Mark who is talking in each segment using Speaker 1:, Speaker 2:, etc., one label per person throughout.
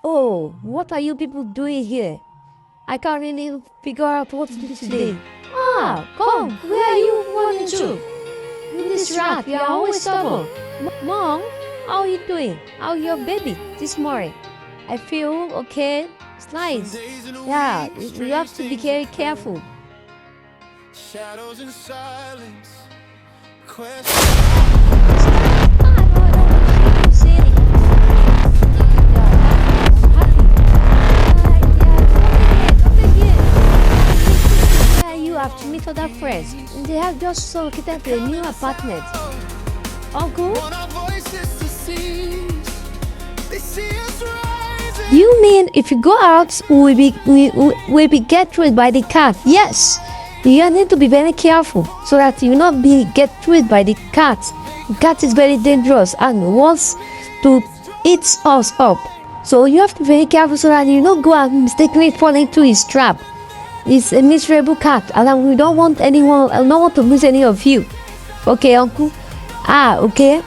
Speaker 1: Oh, what are you people doing here? I can't really figure out what to do today. Ah, come, where are you running to? You this rat, you are always stubborn. Mom, how are you doing? How's your baby this morning? I feel okay. It's nice. Yeah, you have to be very careful.
Speaker 2: Shadows and silence.
Speaker 1: You have to meet other friends. They have just located to a new apartment. Uncle? You mean if you go out, we'll be get tricked by the cat? Yes. You need to be very careful so that you not be get tricked by the cat. The cat is very dangerous and wants to eat us up. So you have to be very careful so that you not go and mistakenly fall into his trap. It's a miserable cat and we don't want anyone, I don't want to lose any of you. Okay, uncle? Okay.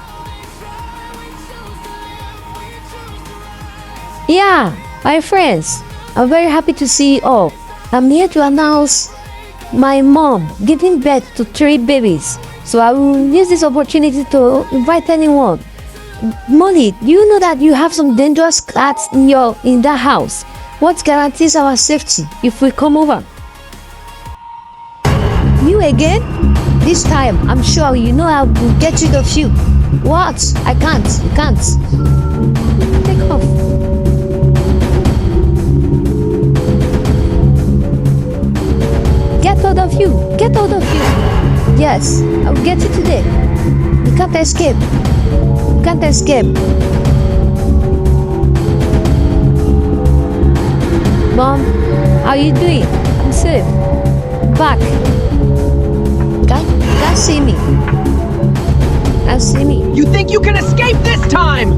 Speaker 1: Yeah, my friends, I'm very happy to see you all. I'm here to announce my mom giving birth to 3 babies. So I will use this opportunity to invite anyone. Molly, do you know that you have some dangerous cats in that house? What guarantees our safety if we come over? You again? This time, I'm sure you know I will get rid of you. What? I can't. You can't. Take off. Get out of you. Get out of you. Yes, I will get you today. You can't escape. You can't escape. Mom, how are you doing? I'm safe. Back. Can't see me. Can't see me.
Speaker 3: You think you can escape this time?